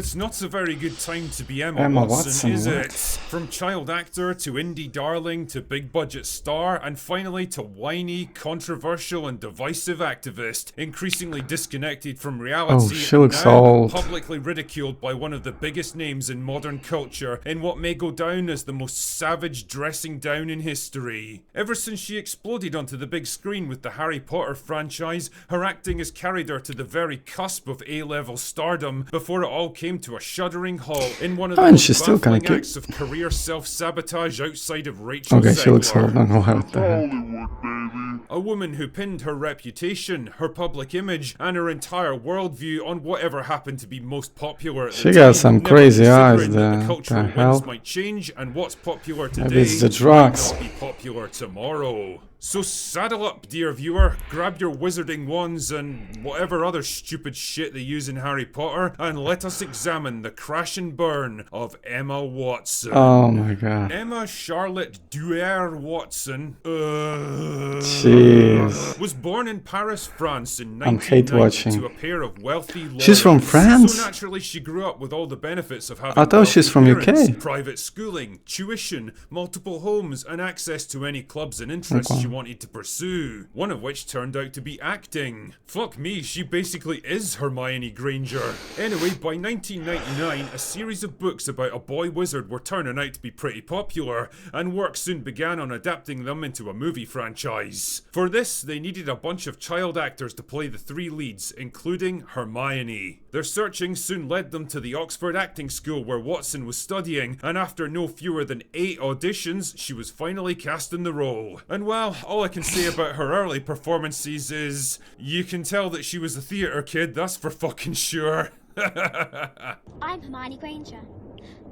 It's not a very good time to be Emma Emma Watson, is what? it? From child actor to indie darling to big budget star, and finally to whiny, controversial and divisive activist, increasingly disconnected from reality Oh, she and looks now old. publicly ridiculed by one of the biggest names in modern culture in what may go down as the most savage dressing down in history. Ever since she exploded onto the big screen with the Harry Potter franchise, her acting has carried her to the very cusp of A-level stardom before it all came to a shuddering halt in one of the And most she's still kinda baffling cute. acts of career self-sabotage outside of Rachel Okay, she looks old. I Zegler. don't know what the hell. Hollywood, baby. A woman who pinned her reputation, her public image, and her entire worldview on whatever happened to be most popular at the She time. got some never crazy eyes, considering that the the cultural hell? winds might change, and what's popular today Maybe it's the might drugs. not be popular tomorrow. So saddle up, dear viewer, grab your wizarding wands and whatever other stupid shit they use in Harry Potter, and let us examine the crash and burn of Emma Watson. Oh my god. Emma Charlotte Duer Watson Jeez. was born in Paris, France in I'm hate 1990 watching. to a pair of wealthy lawyers. She's from France? So naturally she grew up with all the benefits of having I thought she's wealthy from parents, UK. private schooling, tuition, multiple homes, and access to any clubs and interests Okay. she wanted to pursue. One of which turned out to be acting. Fuck me, she basically is Hermione Granger. Anyway, by 1999, a series of books about a boy wizard were turning out to be pretty popular, and work soon began on adapting them into a movie franchise. For this, they needed a bunch of child actors to play the three leads, including Hermione. Their searching soon led them to the Oxford Acting School where Watson was studying, and after no fewer than 8 auditions, she was finally cast in the role. And well, all I can say about her early performances is, you can tell that she was a theatre kid, that's for fucking sure. I'm Hermione Granger.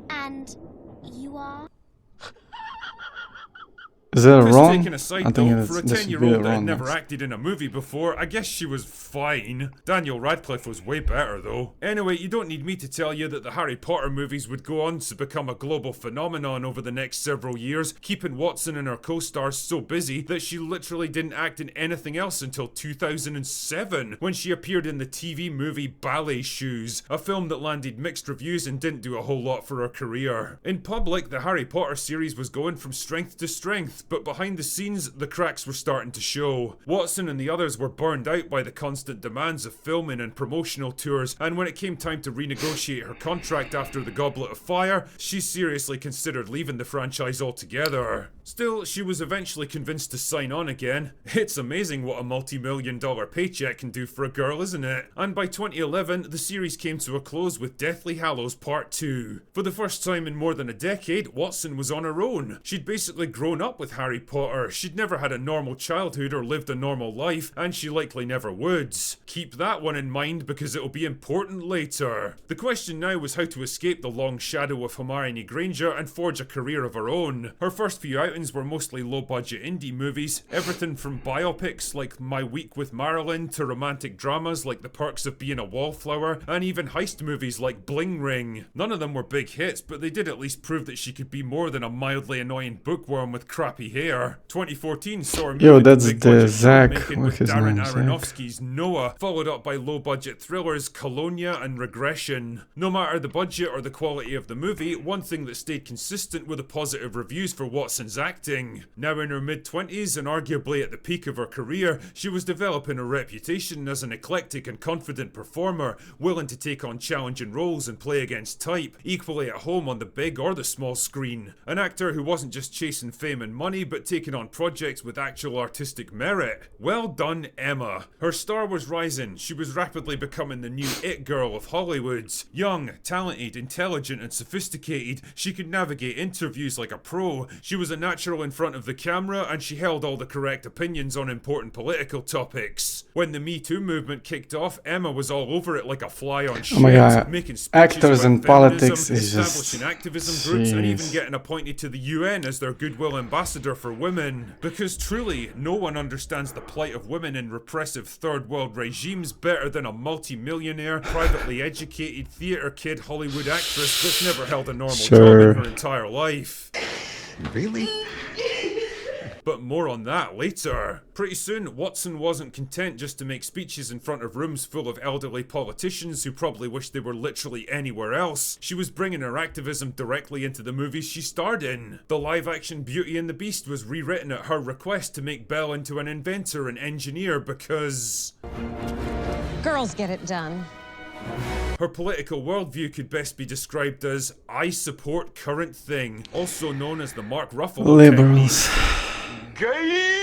And you are? Is that This wrong? taken aside I think though, it's, for a this should be 10-year-old that had wrong. never Yes. acted in a movie before, I guess she was fine. Daniel Radcliffe was way better though. Anyway, you don't need me to tell you that the Harry Potter movies would go on to become a global phenomenon over the next several years, keeping Watson and her co-stars so busy that she literally didn't act in anything else until 2007, when she appeared in the TV movie Ballet Shoes, a film that landed mixed reviews and didn't do a whole lot for her career. In public, the Harry Potter series was going from strength to strength, but behind the scenes, the cracks were starting to show. Watson and the others were burned out by the constant demands of filming and promotional tours, and when it came time to renegotiate her contract after the Goblet of Fire, she seriously considered leaving the franchise altogether. Still, she was eventually convinced to sign on again. It's amazing what a multi-million-dollar paycheck can do for a girl, isn't it? And by 2011, the series came to a close with Deathly Hallows Part 2. For the first time in more than a decade, Watson was on her own. She'd basically grown up with Harry Potter, she'd never had a normal childhood or lived a normal life, and she likely never would. Keep that one in mind because it'll be important later. The question now was how to escape the long shadow of Hermione Granger and forge a career of her own. Her first few outings were mostly low-budget indie movies, everything from biopics like My Week with Marilyn to romantic dramas like The Perks of Being a Wallflower, and even heist movies like Bling Ring. None of them were big hits, but they did at least prove that she could be more than a mildly annoying bookworm with crappy hair. 2014 saw her move Yo, into that's big the budget Zach, filmmaking what's with his Darren name, Zach? Aronofsky's Noah, followed up by low-budget thrillers Colonia and Regression. No matter the budget or the quality of the movie, one thing that stayed consistent were the positive reviews for Watson's acting. Now in her mid-20s and arguably at the peak of her career, she was developing a reputation as an eclectic and confident performer, willing to take on challenging roles and play against type, equally at home on the big or the small screen. An actor who wasn't just chasing fame and money, but taking on projects with actual artistic merit. Well done, Emma. Her star was rising. She was rapidly becoming the new it girl of Hollywood. Young, talented, intelligent, and sophisticated, she could navigate interviews like a pro. She was a natural in front of the camera, and she held all the correct opinions on important political topics. When the Me Too movement kicked off, Emma was all over it like a fly on shit, Oh my god. making speeches Actors about in feminism, politics is establishing just... activism groups, and even Jeez. getting appointed to the UN as their goodwill ambassador for women. Because truly, no one understands the plight of women in repressive third world regimes better than a multi-millionaire, privately educated theatre kid Hollywood actress that's never held a normal job in her entire life. Really? But more on that later. Pretty soon, Watson wasn't content just to make speeches in front of rooms full of elderly politicians who probably wished they were literally anywhere else. She was bringing her activism directly into the movies she starred in. The live-action Beauty and the Beast was rewritten at her request to make Belle into an inventor and engineer because... girls get it done. Her political worldview could best be described as, I support current thing, also known as the Mark Ruffalo Liberals. technique.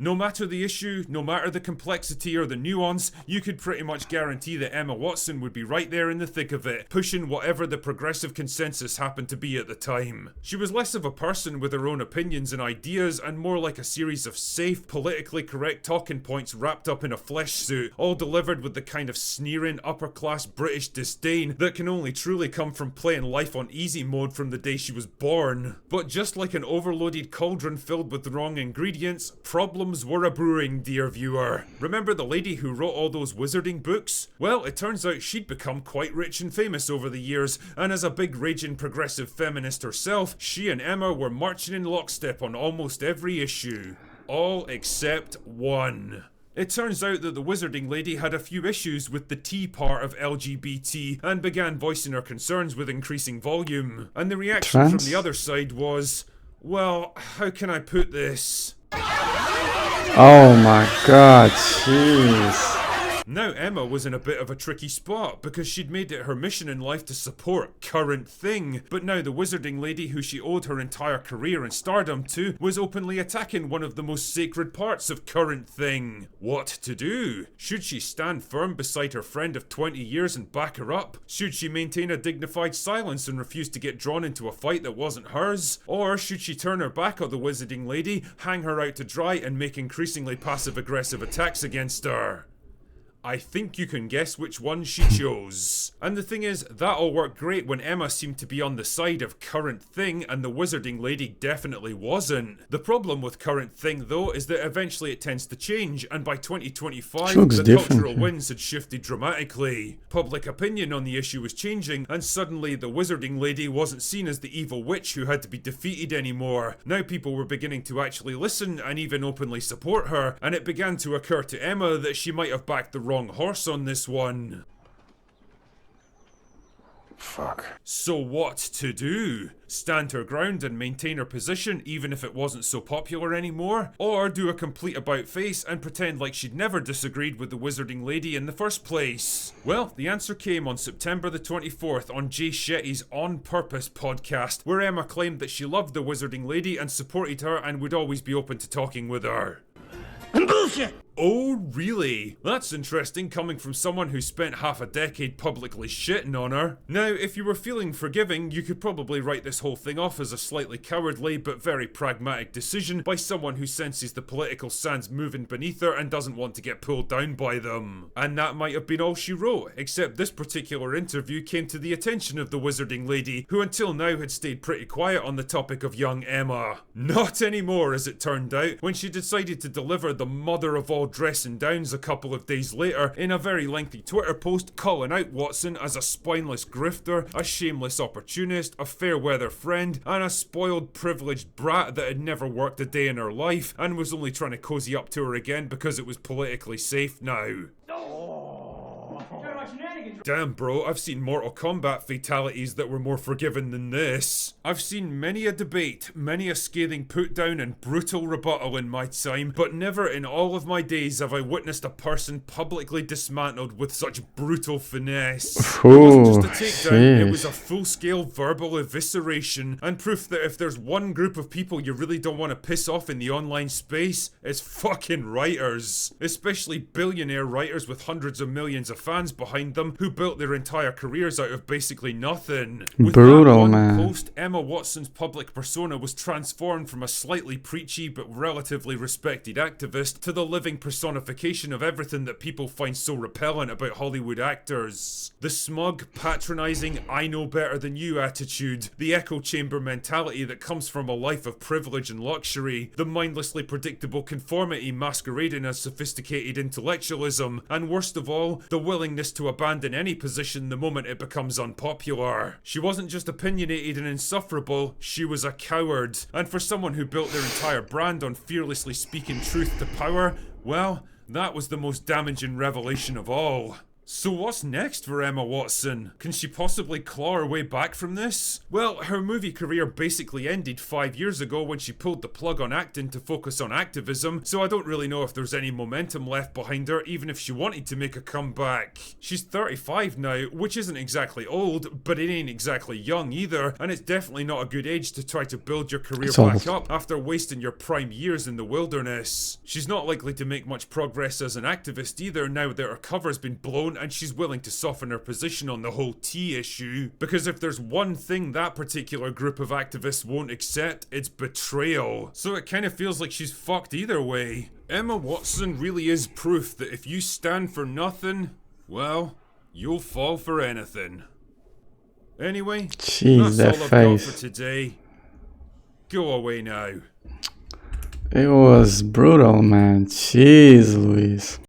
No matter the issue, no matter the complexity or the nuance, you could pretty much guarantee that Emma Watson would be right there in the thick of it, pushing whatever the progressive consensus happened to be at the time. She was less of a person with her own opinions and ideas, and more like a series of safe, politically correct talking points wrapped up in a flesh suit, all delivered with the kind of sneering, upper-class British disdain that can only truly come from playing life on easy mode from the day she was born. But just like an overloaded cauldron filled with the wrong ingredients, problems were a brewing, dear viewer. Remember the lady who wrote all those wizarding books? Well, it turns out she'd become quite rich and famous over the years, and as a big raging progressive feminist herself, she and Emma were marching in lockstep on almost every issue. All except one. It turns out that the wizarding lady had a few issues with the T part of LGBT and began voicing her concerns with increasing volume. And the reaction from the other side was, well, how can I put this? Oh my god, jeez. Now Emma was in a bit of a tricky spot because she'd made it her mission in life to support current thing, but now the wizarding lady who she owed her entire career and stardom to was openly attacking one of the most sacred parts of current thing. What to do? Should she stand firm beside her friend of 20 years and back her up? Should she maintain a dignified silence and refuse to get drawn into a fight that wasn't hers? Or should she turn her back on the wizarding lady, hang her out to dry and make increasingly passive-aggressive attacks against her? I think you can guess which one she chose. And the thing is, that all worked great when Emma seemed to be on the side of current thing and the wizarding lady definitely wasn't. The problem with current thing though is that eventually it tends to change, and by 2025 the cultural winds had shifted dramatically. Public opinion on the issue was changing, and suddenly the wizarding lady wasn't seen as the evil witch who had to be defeated anymore. Now people were beginning to actually listen and even openly support her, and it began to occur to Emma that she might have backed the wrong horse on this one. Fuck. So what to do? Stand her ground and maintain her position even if it wasn't so popular anymore? Or do a complete about face and pretend like she'd never disagreed with the wizarding lady in the first place? Well, the answer came on September the 24th on Jay Shetty's On Purpose podcast, where Emma claimed that she loved the wizarding lady and supported her and would always be open to talking with her. Bullshit! Oh, really? That's interesting coming from someone who spent half a decade publicly shitting on her. Now, if you were feeling forgiving, you could probably write this whole thing off as a slightly cowardly but very pragmatic decision by someone who senses the political sands moving beneath her and doesn't want to get pulled down by them. And that might have been all she wrote, except this particular interview came to the attention of the wizarding lady, who until now had stayed pretty quiet on the topic of young Emma. Not anymore, as it turned out, when she decided to deliver the mother of all dressing downs a couple of days later in a very lengthy Twitter post calling out Watson as a spineless grifter, a shameless opportunist, a fair weather friend, and a spoiled privileged brat that had never worked a day in her life and was only trying to cozy up to her again because it was politically safe now. Damn bro, I've seen Mortal Kombat fatalities that were more forgiving than this. I've seen many a debate, many a scathing put down and brutal rebuttal in my time, but never in all of my days have I witnessed a person publicly dismantled with such brutal finesse. It wasn't just a takedown, it was a full-scale verbal evisceration, and proof that if there's one group of people you really don't want to piss off in the online space, it's fucking writers. Especially billionaire writers with hundreds of millions of fans behind them who built their entire careers out of basically nothing. With brutal, that one man. post, Emma Watson's public persona was transformed from a slightly preachy but relatively respected activist to the living personification of everything that people find so repellent about Hollywood actors. The smug, patronising, I know better than you attitude, the echo chamber mentality that comes from a life of privilege and luxury, the mindlessly predictable conformity masquerading as sophisticated intellectualism, and worst of all, the willingness to abandon stand in any position the moment it becomes unpopular. She wasn't just opinionated and insufferable, she was a coward. And for someone who built their entire brand on fearlessly speaking truth to power, well, that was the most damaging revelation of all. So what's next for Emma Watson? Can she possibly claw her way back from this? Well, her movie career basically ended 5 years ago when she pulled the plug on acting to focus on activism, so I don't really know if there's any momentum left behind her, even if she wanted to make a comeback. She's 35 now, which isn't exactly old, but it ain't exactly young either, and it's definitely not a good age to try to build your career It's back old. up after wasting your prime years in the wilderness. She's not likely to make much progress as an activist either now that her cover's been blown and she's willing to soften her position on the whole tea issue. Because if there's one thing that particular group of activists won't accept, it's betrayal. So it kind of feels like she's fucked either way. Emma Watson really is proof that if you stand for nothing, well, you'll fall for anything. Anyway, Jeez, that's that all I've got face. for today. Go away now. It was brutal, man. Jeez, Louise.